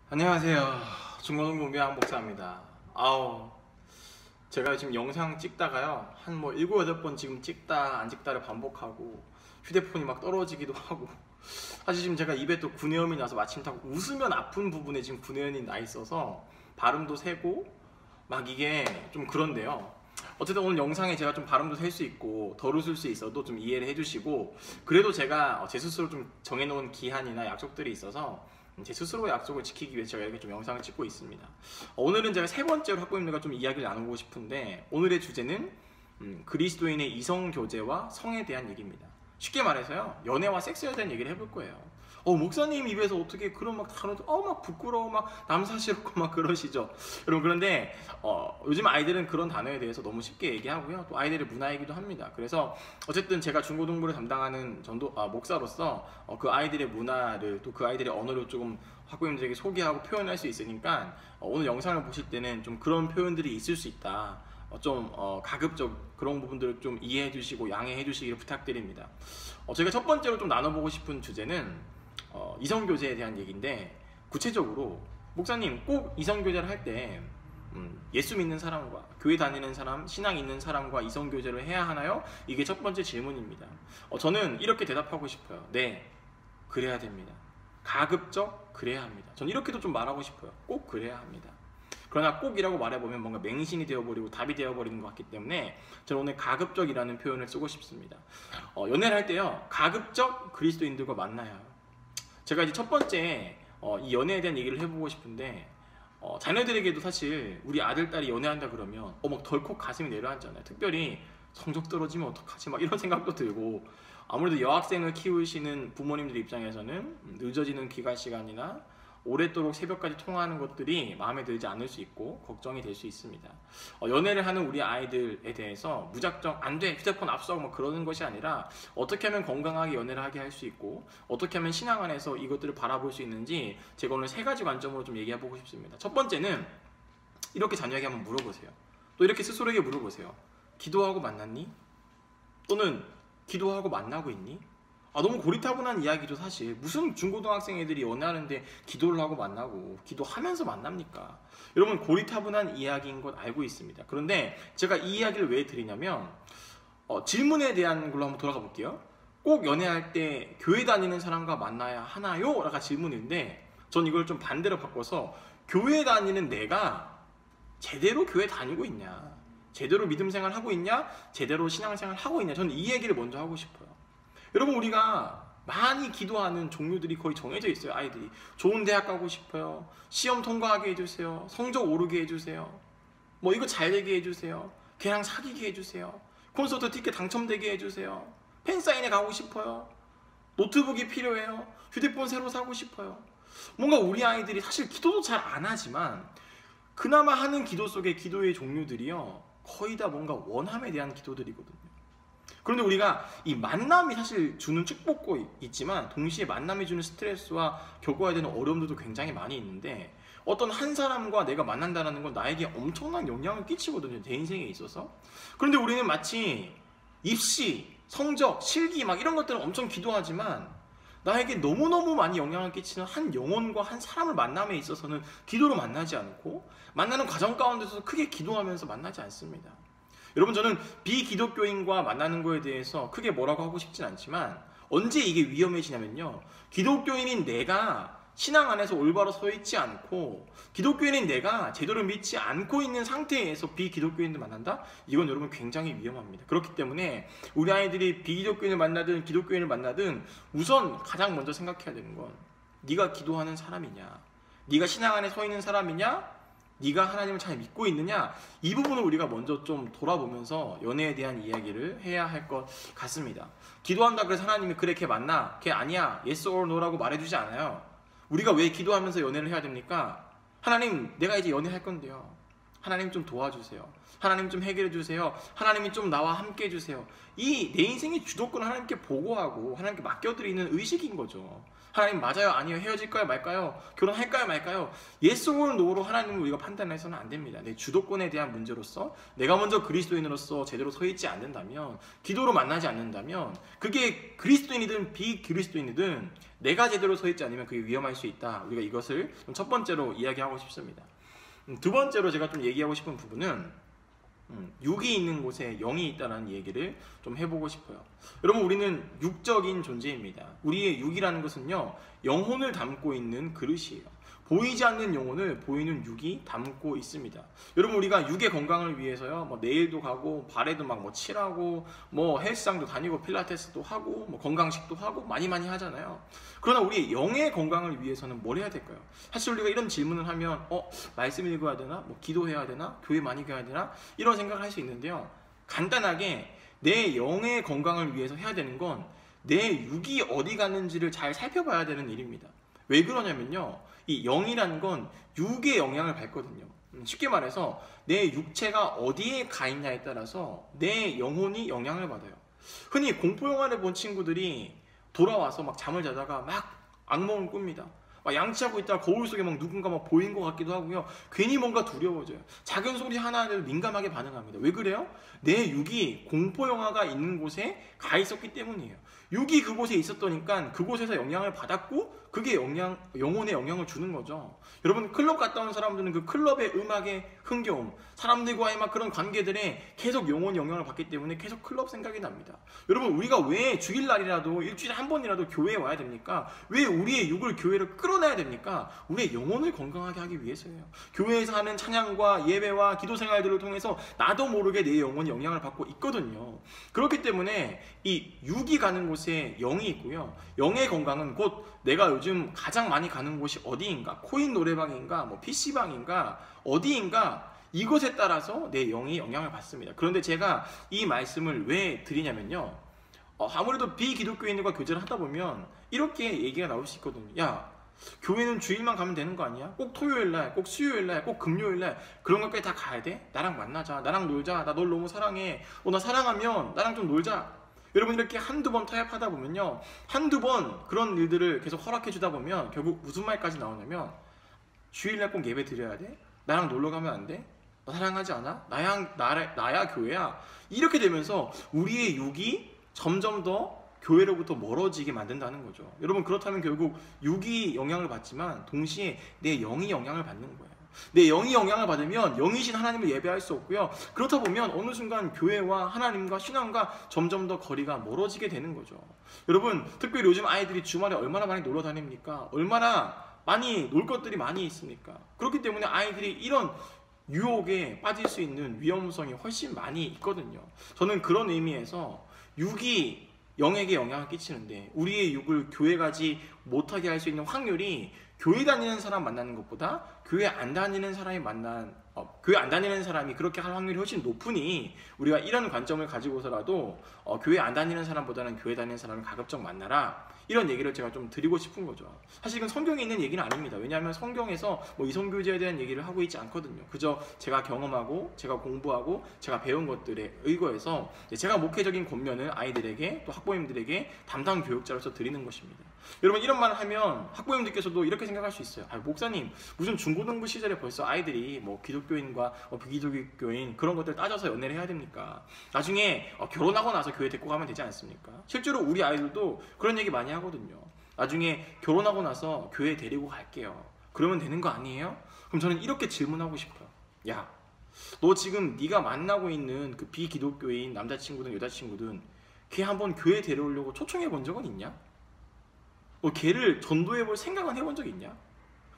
안녕하세요. 중고등부 미양 목사입니다. 제가 지금 영상 찍다가요, 한 7, 8번 지금 찍다 안 찍다를 반복하고 휴대폰이 막 떨어지기도 하고, 사실 지금 제가 입에 또 구내염이 나서 마침 딱 웃으면 아픈 부분에 지금 구내염이 나 있어서 발음도 새고 막 이게 좀 그런데요. 어쨌든 오늘 영상에 제가 좀 발음도 셀 수 있고 덜 웃을 수 있어도 좀 이해를 해주시고, 그래도 제가 제 스스로 좀 정해놓은 기한이나 약속들이 있어서 제 스스로의 약속을 지키기 위해서 제가 이렇게 좀 영상을 찍고 있습니다. 오늘은 제가 세 번째로 학부님들과 좀 이야기를 나누고 싶은데, 오늘의 주제는 그리스도인의 이성교제와 성에 대한 얘기입니다. 쉽게 말해서요, 연애와 섹스에 대한 얘기를 해볼 거예요. 목사님 입에서 어떻게 그런 막 단어도 막 부끄러워 막 남사스럽고 막 그러시죠 여러분. 그런데 요즘 아이들은 그런 단어에 대해서 너무 쉽게 얘기하고요, 또 아이들의 문화이기도 합니다. 그래서 어쨌든 제가 중고등부를 담당하는 목사로서 그 아이들의 문화를, 또 그 아이들의 언어를 조금 학부모님들에게 소개하고 표현할 수 있으니까 오늘 영상을 보실 때는 좀 그런 표현들이 있을 수 있다, 좀 가급적 그런 부분들을 좀 이해해 주시고 양해해 주시기를 부탁드립니다. 저희가 첫 번째로 좀 나눠보고 싶은 주제는 이성교제에 대한 얘기인데, 구체적으로 목사님 꼭 이성교제를 할 때 예수 믿는 사람과 교회 다니는 사람, 신앙 있는 사람과 이성교제를 해야 하나요? 이게 첫 번째 질문입니다. 저는 이렇게 대답하고 싶어요. 네, 그래야 됩니다. 가급적 그래야 합니다. 저는 이렇게도 좀 말하고 싶어요. 꼭 그래야 합니다. 그러나 꼭이라고 말해보면 뭔가 맹신이 되어버리고 답이 되어버리는 것 같기 때문에 저는 오늘 가급적이라는 표현을 쓰고 싶습니다. 연애를 할 때요, 가급적 그리스도인들과 만나야 해요. 제가 이제 첫 번째 이 연애에 대한 얘기를 해보고 싶은데, 자녀들에게도 사실 우리 아들, 딸이 연애한다 그러면 막 덜컥 가슴이 내려앉잖아요. 특별히 성적 떨어지면 어떡하지 막 이런 생각도 들고, 아무래도 여학생을 키우시는 부모님들 입장에서는 늦어지는 귀가 시간이나 오랫도록 새벽까지 통화하는 것들이 마음에 들지 않을 수 있고 걱정이 될 수 있습니다. 연애를 하는 우리 아이들에 대해서 무작정 안 돼, 휴대폰 압수하고 막 그러는 것이 아니라, 어떻게 하면 건강하게 연애를 하게 할 수 있고 어떻게 하면 신앙 안에서 이것들을 바라볼 수 있는지 제가 오늘 세 가지 관점으로 좀 얘기해 보고 싶습니다. 첫 번째는 이렇게 자녀에게 한번 물어보세요. 또 이렇게 스스로에게 물어보세요. 기도하고 만났니? 또는 기도하고 만나고 있니? 너무 고리타분한 이야기죠. 사실 무슨 중고등학생 애들이 연애하는데 기도를 하고 만나고 기도하면서 만납니까? 여러분, 고리타분한 이야기인 것 알고 있습니다. 그런데 제가 이 이야기를 왜 드리냐면, 질문에 대한 걸로 한번 돌아가 볼게요. 꼭 연애할 때 교회 다니는 사람과 만나야 하나요? 라가 질문인데, 전 이걸 좀 반대로 바꿔서 교회 다니는 내가 제대로 교회 다니고 있냐, 제대로 믿음 생활 하고 있냐, 제대로 신앙 생활 하고 있냐, 저는 이 얘기를 먼저 하고 싶어요. 여러분, 우리가 많이 기도하는 종류들이 거의 정해져 있어요. 아이들이 좋은 대학 가고 싶어요, 시험 통과하게 해주세요, 성적 오르게 해주세요, 이거 잘 되게 해주세요, 걔랑 사귀게 해주세요, 콘서트 티켓 당첨되게 해주세요, 팬사인회 가고 싶어요, 노트북이 필요해요, 휴대폰 새로 사고 싶어요. 뭔가 우리 아이들이 사실 기도도 잘 안 하지만 그나마 하는 기도 속의 기도의 종류들이요, 거의 다 뭔가 원함에 대한 기도들이거든요. 그런데 우리가 이 만남이 사실 주는 축복도 있지만, 동시에 만남이 주는 스트레스와 겪어야 되는 어려움들도 굉장히 많이 있는데, 어떤 한 사람과 내가 만난다는 건 나에게 엄청난 영향을 끼치거든요, 내 인생에 있어서. 그런데 우리는 마치 입시, 성적, 실기 막 이런 것들은 엄청 기도하지만, 나에게 너무너무 많이 영향을 끼치는 한 영혼과 한 사람을 만남에 있어서는 기도로 만나지 않고, 만나는 과정 가운데서 크게 기도하면서 만나지 않습니다. 여러분, 저는 비기독교인과 만나는 거에 대해서 크게 뭐라고 하고 싶진 않지만, 언제 이게 위험해지냐면요, 기독교인인 내가 신앙 안에서 올바로 서 있지 않고, 기독교인인 내가 제대로 믿지 않고 있는 상태에서 비기독교인들 만난다? 이건 여러분 굉장히 위험합니다. 그렇기 때문에 우리 아이들이 비기독교인을 만나든 기독교인을 만나든 우선 가장 먼저 생각해야 되는 건, 네가 기도하는 사람이냐, 네가 신앙 안에 서 있는 사람이냐, 네가 하나님을 잘 믿고 있느냐, 이 부분을 우리가 먼저 좀 돌아보면서 연애에 대한 이야기를 해야 할 것 같습니다. 기도한다 그래서 하나님이 그래 걔 만나, 걔 아니야, yes or no라고 말해주지 않아요. 우리가 왜 기도하면서 연애를 해야 됩니까? 하나님, 내가 이제 연애할 건데요, 하나님 좀 도와주세요, 하나님 좀 해결해 주세요, 하나님이 좀 나와 함께 해주세요. 이 내 인생의 주도권을 하나님께 보고하고 하나님께 맡겨드리는 의식인 거죠. 하나님 맞아요? 아니요? 헤어질까요? 말까요? 결혼할까요? 말까요? yes or no로 하나님을 우리가 판단해서는 안 됩니다. 내 주도권에 대한 문제로서 내가 먼저 그리스도인으로서 제대로 서 있지 않는다면, 기도로 만나지 않는다면, 그게 그리스도인이든 비그리스도인이든 내가 제대로 서 있지 않으면 그게 위험할 수 있다. 우리가 이것을 첫 번째로 이야기하고 싶습니다. 두 번째로 제가 좀 얘기하고 싶은 부분은 육이 있는 곳에 영이 있다는 얘기를 좀 해보고 싶어요. 여러분, 우리는 육적인 존재입니다. 우리의 육이라는 것은요, 영혼을 담고 있는 그릇이에요. 보이지 않는 영혼을 보이는 육이 담고 있습니다. 여러분, 우리가 육의 건강을 위해서요, 뭐 네일도 가고 발에도 막 뭐 칠하고 뭐 헬스장도 다니고 필라테스도 하고 뭐 건강식도 하고 많이 하잖아요. 그러나 우리 영의 건강을 위해서는 뭘 해야 될까요? 사실 우리가 이런 질문을 하면 말씀 읽어야 되나? 뭐 기도해야 되나? 교회 많이 가야 되나? 이런 생각을 할 수 있는데요. 간단하게 내 영의 건강을 위해서 해야 되는 건 내 육이 어디 갔는지를 잘 살펴봐야 되는 일입니다. 왜 그러냐면요, 이 영이라는 건 육의 영향을 받거든요. 쉽게 말해서 내 육체가 어디에 가 있냐에 따라서 내 영혼이 영향을 받아요. 흔히 공포 영화를 본 친구들이 돌아와서 막 잠을 자다가 막 악몽을 꿉니다. 막 양치하고 있다가 거울 속에 막 누군가 막 보인 것 같기도 하고요. 괜히 뭔가 두려워져요. 작은 소리 하나에도 민감하게 반응합니다. 왜 그래요? 내 육이 공포 영화가 있는 곳에 가 있었기 때문이에요. 육이 그곳에 있었더니까 그곳에서 영향을 받았고, 그게 영혼에 영향을 주는 거죠. 여러분, 클럽 갔다 온 사람들은 그 클럽의 음악의 흥겨움, 사람들과의 막 그런 관계들에 계속 영혼이 영향을 받기 때문에 계속 클럽 생각이 납니다. 여러분, 우리가 왜 주일날이라도 일주일에 한 번이라도 교회에 와야 됩니까? 왜 우리의 육을 교회로 끌어내야 됩니까? 우리의 영혼을 건강하게 하기 위해서예요. 교회에서 하는 찬양과 예배와 기도 생활들을 통해서 나도 모르게 내 영혼이 영향을 받고 있거든요. 그렇기 때문에 이 육이 가는 곳에 영이 있고요. 영의 건강은 곧 내가 요즘 가장 많이 가는 곳이 어디인가, 코인 노래방인가, 뭐 PC방인가, 어디인가, 이것에 따라서 내 영이 영향을 받습니다. 그런데 제가 이 말씀을 왜 드리냐면요, 아무래도 비기독교인들과 교제를 하다 보면 이렇게 얘기가 나올 수 있거든요. 야, 교회는 주일만 가면 되는 거 아니야? 꼭 토요일날, 꼭 수요일날, 꼭 금요일날 그런 것까지 다 가야 돼? 나랑 만나자, 나랑 놀자, 나 널 너무 사랑해, 나 사랑하면 나랑 좀 놀자. 여러분, 이렇게 한두 번 타협하다 보면요, 한두 번 그런 일들을 계속 허락해 주다 보면 결국 무슨 말까지 나오냐면, 주일날 꼭 예배 드려야 돼? 나랑 놀러 가면 안 돼? 너 사랑하지 않아? 나야 교회야? 이렇게 되면서 우리의 육이 점점 더 교회로부터 멀어지게 만든다는 거죠. 여러분, 그렇다면 결국 육이 영향을 받지만 동시에 내 영이 영향을 받는 거예요. 내 영이 영향을 받으면 영이신 하나님을 예배할 수 없고요. 그렇다 보면 어느 순간 교회와 하나님과 신앙과 점점 더 거리가 멀어지게 되는 거죠. 여러분, 특별히 요즘 아이들이 주말에 얼마나 많이 놀러 다닙니까? 얼마나 많이 놀 것들이 많이 있습니까? 그렇기 때문에 아이들이 이런 유혹에 빠질 수 있는 위험성이 훨씬 많이 있거든요. 저는 그런 의미에서 육이 영에게 영향을 끼치는데, 우리의 육을 교회 가지 못하게 할 수 있는 확률이 교회 다니는 사람 만나는 것보다 교회 안 다니는 사람이 교회 안 다니는 사람이 그렇게 할 확률이 훨씬 높으니, 우리가 이런 관점을 가지고서라도 교회 안 다니는 사람보다는 교회 다니는 사람을 가급적 만나라, 이런 얘기를 제가 좀 드리고 싶은 거죠. 사실 이건 성경에 있는 얘기는 아닙니다. 왜냐하면 성경에서 뭐 이성교제에 대한 얘기를 하고 있지 않거든요. 그저 제가 경험하고 제가 공부하고 제가 배운 것들에 의거해서 제가 목회적인 권면을 아이들에게, 또 학부모님들에게 담당 교육자로서 드리는 것입니다. 여러분, 이런 말을 하면 학부모님들께서도 이렇게 생각할 수 있어요. 목사님, 무슨 중고등부 시절에 벌써 아이들이 뭐 기독교인과 비기독교인 그런 것들 따져서 연애를 해야 됩니까? 나중에 결혼하고 나서 교회 데리고 가면 되지 않습니까? 실제로 우리 아이들도 그런 얘기 많이 하거든요. 나중에 결혼하고 나서 교회 데리고 갈게요. 그러면 되는 거 아니에요? 그럼 저는 이렇게 질문하고 싶어요. 야, 너 지금 네가 만나고 있는 그 비기독교인 남자친구든 여자친구든 걔 한번 교회 데려오려고 초청해 본 적은 있냐? 걔를 전도해 볼 생각은 해본 적 있냐?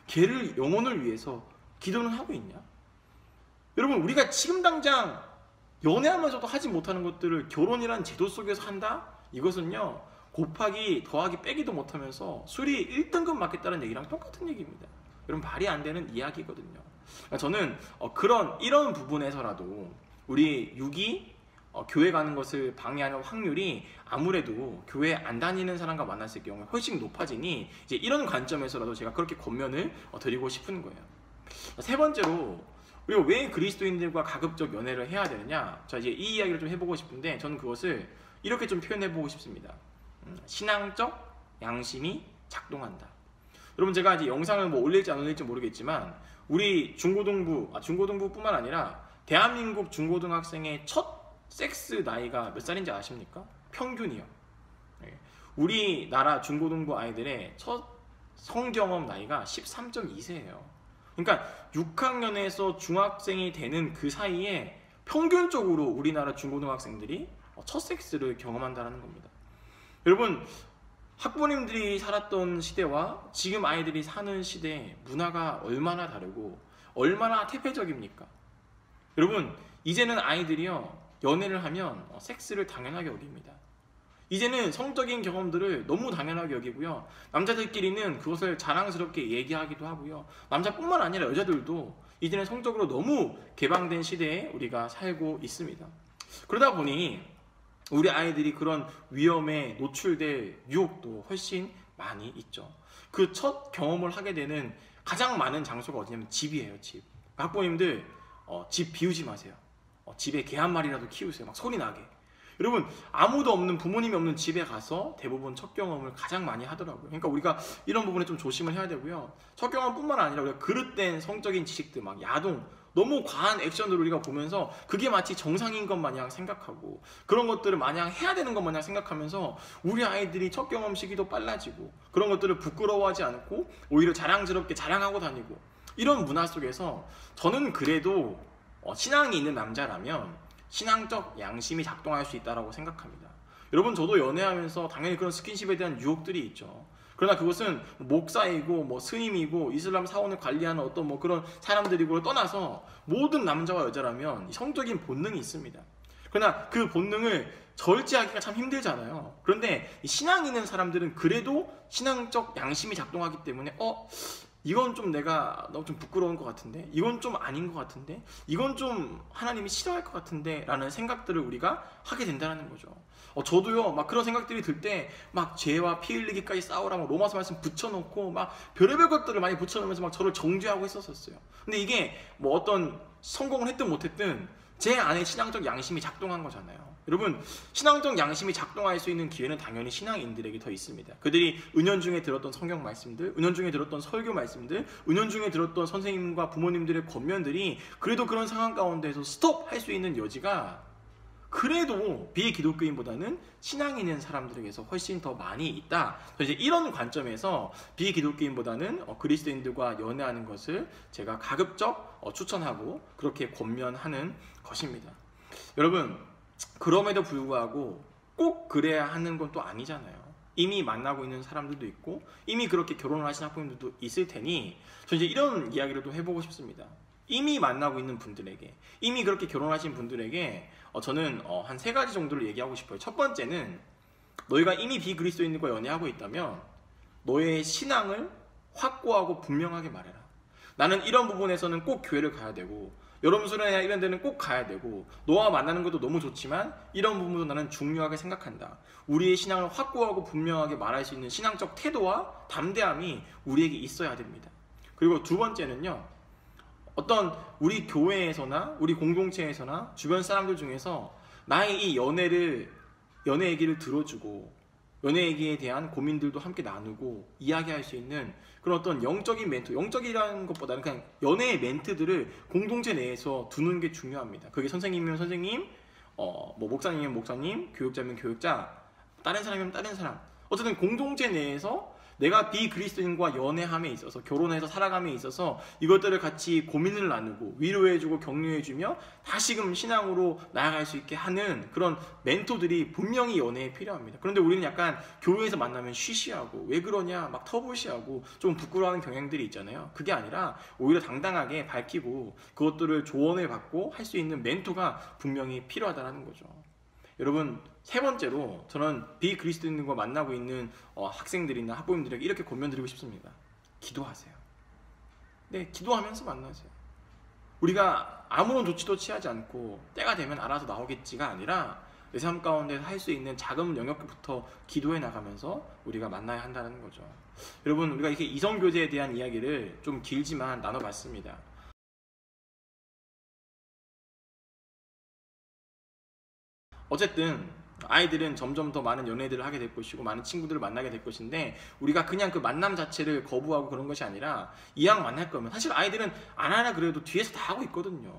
걔를 영혼을 위해서 기도는 하고 있냐? 여러분, 우리가 지금 당장 연애하면서도 하지 못하는 것들을 결혼이란 제도 속에서 한다? 이것은요, 곱하기 더하기 빼기도 못하면서 수리 1등급 맞겠다는 얘기랑 똑같은 얘기입니다. 여러분, 말이 안 되는 이야기거든요. 저는 이런 부분에서라도 우리 육이 교회 가는 것을 방해하는 확률이 아무래도 교회 안 다니는 사람과 만났을 경우에 훨씬 높아지니, 이제 이런 관점에서라도 제가 그렇게 권면을 드리고 싶은 거예요. 세 번째로, 우리가 왜 그리스도인들과 가급적 연애를 해야 되느냐? 자, 이제 이 이야기를 좀 해보고 싶은데, 저는 그것을 이렇게 좀 표현해보고 싶습니다. 신앙적 양심이 작동한다. 여러분, 제가 이제 영상을 뭐 올릴지 안 올릴지 모르겠지만 우리 중고등부뿐만 아니라 대한민국 중고등학생의 첫 섹스 나이가 몇 살인지 아십니까? 평균이요. 우리나라 중고등부 아이들의 첫 성경험 나이가 13.2세예요. 그러니까 6학년에서 중학생이 되는 그 사이에 평균적으로 우리나라 중고등학생들이 첫 섹스를 경험한다는 겁니다. 여러분, 학부모님들이 살았던 시대와 지금 아이들이 사는 시대의 문화가 얼마나 다르고 얼마나 태폐적입니까? 여러분, 이제는 아이들이요, 연애를 하면 섹스를 당연하게 여깁니다. 이제는 성적인 경험들을 너무 당연하게 여기고요, 남자들끼리는 그것을 자랑스럽게 얘기하기도 하고요, 남자뿐만 아니라 여자들도 이제는 성적으로 너무 개방된 시대에 우리가 살고 있습니다. 그러다 보니 우리 아이들이 그런 위험에 노출될 유혹도 훨씬 많이 있죠. 그 첫 경험을 하게 되는 가장 많은 장소가 어디냐면 집이에요. 집. 학부모님들 집 비우지 마세요. 집에 개 한 마리라도 키우세요. 막 소리 나게. 여러분, 아무도 없는, 부모님이 없는 집에 가서 대부분 첫 경험을 가장 많이 하더라고요. 그러니까 우리가 이런 부분에 좀 조심을 해야 되고요, 첫 경험뿐만 아니라 우리가 그릇된 성적인 지식들, 막 야동, 너무 과한 액션들을 우리가 보면서 그게 마치 정상인 것 마냥 생각하고 그런 것들을 마냥 해야 되는 것 마냥 생각하면서 우리 아이들이 첫 경험 시기도 빨라지고 그런 것들을 부끄러워하지 않고 오히려 자랑스럽게 자랑하고 다니고, 이런 문화 속에서 저는 그래도 신앙이 있는 남자라면 신앙적 양심이 작동할 수 있다고 생각합니다. 여러분, 저도 연애하면서 당연히 그런 스킨십에 대한 유혹들이 있죠. 그러나 그것은 목사이고 뭐 스님이고 이슬람 사원을 관리하는 어떤 뭐 그런 사람들이고 떠나서 모든 남자와 여자라면 성적인 본능이 있습니다. 그러나 그 본능을 절제하기가 참 힘들잖아요. 그런데 신앙 있는 사람들은 그래도 신앙적 양심이 작동하기 때문에 이건 좀 내가 너무 좀 부끄러운 것 같은데, 이건 좀 아닌 것 같은데, 이건 좀 하나님이 싫어할 것 같은데 라는 생각들을 우리가 하게 된다는 거죠. 저도요, 막 그런 생각들이 들 때 막 죄와 피 흘리기까지 싸우라고 로마서 말씀 붙여놓고 막 별의별 것들을 많이 붙여놓으면서 막 저를 정죄하고 있었어요. 근데 이게 뭐 어떤 성공을 했든 못했든 제 안에 신앙적 양심이 작동한 거잖아요. 여러분, 신앙적 양심이 작동할 수 있는 기회는 당연히 신앙인들에게 더 있습니다. 그들이 은연중에 들었던 성경 말씀들, 은연중에 들었던 설교 말씀들, 은연중에 들었던 선생님과 부모님들의 권면들이 그래도 그런 상황 가운데서 스톱 할 수 있는 여지가 그래도 비기독교인보다는 신앙 있는 사람들에게서 훨씬 더 많이 있다. 이제 이런 관점에서 비기독교인보다는 그리스도인들과 연애하는 것을 제가 가급적 추천하고 그렇게 권면하는 것입니다. 여러분, 그럼에도 불구하고 꼭 그래야 하는 건 또 아니잖아요. 이미 만나고 있는 사람들도 있고 이미 그렇게 결혼을 하신 학부모님들도 있을 테니 저 이제 이런 이야기를 또 해보고 싶습니다. 이미 만나고 있는 분들에게, 이미 그렇게 결혼하신 분들에게 저는 한 3가지 정도를 얘기하고 싶어요. 첫 번째는, 너희가 이미 비그리스도인과 연애하고 있다면 너의 신앙을 확고하고 분명하게 말해라. 나는 이런 부분에서는 꼭 교회를 가야 되고 여름수련회나 이런 데는 꼭 가야 되고 너와 만나는 것도 너무 좋지만 이런 부분도 나는 중요하게 생각한다. 우리의 신앙을 확고하고 분명하게 말할 수 있는 신앙적 태도와 담대함이 우리에게 있어야 됩니다. 그리고 두 번째는요, 어떤 우리 교회에서나 우리 공동체에서나 주변 사람들 중에서 나의 이 연애 얘기를 들어주고 연애 얘기에 대한 고민들도 함께 나누고 이야기할 수 있는 그런 어떤 영적인 멘트, 영적이라는 것보다는 그냥 연애의 멘트들을 공동체 내에서 두는 게 중요합니다. 그게 선생님이면 선생님, 뭐 목사님이면 목사님, 교육자면 교육자, 다른 사람이면 다른 사람, 어쨌든 공동체 내에서 내가 비그리스도인과 연애함에 있어서, 결혼해서 살아감에 있어서 이것들을 같이 고민을 나누고 위로해주고 격려해주며 다시금 신앙으로 나아갈 수 있게 하는 그런 멘토들이 분명히 연애에 필요합니다. 그런데 우리는 약간 교회에서 만나면 쉬쉬하고 왜 그러냐 막 터부시하고 좀 부끄러워하는 경향들이 있잖아요. 그게 아니라 오히려 당당하게 밝히고 그것들을 조언을 받고 할 수 있는 멘토가 분명히 필요하다는 거죠. 여러분, 3번째로 저는 비그리스도인들과 만나고 있는 학생들이나 학부모님들에게 이렇게 권면드리고 싶습니다. 기도하세요. 네, 기도하면서 만나세요. 우리가 아무런 조치도 취하지 않고 때가 되면 알아서 나오겠지가 아니라 내 삶 가운데 할 수 있는 작은 영역부터 기도해 나가면서 우리가 만나야 한다는 거죠. 여러분, 우리가 이렇게 이성교제에 대한 이야기를 좀 길지만 나눠봤습니다. 어쨌든 아이들은 점점 더 많은 연애들을 하게 될 것이고 많은 친구들을 만나게 될 것인데 우리가 그냥 그 만남 자체를 거부하고 그런 것이 아니라 이왕 만날 거면 사실 아이들은 안 하나 그래도 뒤에서 다 하고 있거든요.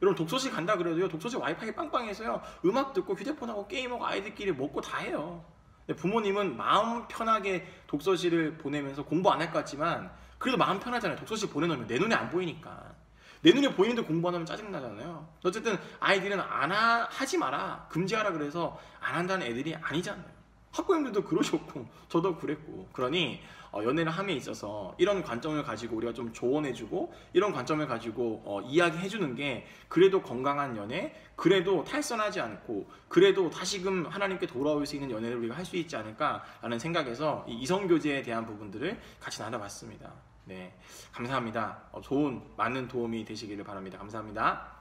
여러분 독서실 간다 그래도요 독서실 와이파이 빵빵해서요 음악 듣고 휴대폰하고 게임하고 아이들끼리 먹고 다 해요. 근데 부모님은 마음 편하게 독서실을 보내면서 공부 안 할 것 같지만 그래도 마음 편하잖아요. 독서실 보내놓으면 내 눈에 안 보이니까. 내 눈에 보이는데 공부 안 하면 짜증나잖아요. 어쨌든 아이들은 하지 마라 금지하라 그래서 안 한다는 애들이 아니잖아요. 학부형들도 그러셨고 저도 그랬고. 그러니 연애를 함에 있어서 이런 관점을 가지고 우리가 좀 조언해주고 이런 관점을 가지고 이야기해주는 게 그래도 건강한 연애, 그래도 탈선하지 않고 그래도 다시금 하나님께 돌아올 수 있는 연애를 우리가 할 수 있지 않을까라는 생각에서 이 이성교제에 대한 부분들을 같이 나눠봤습니다. 네, 감사합니다. 좋은 많은 도움이 되시기를 바랍니다. 감사합니다.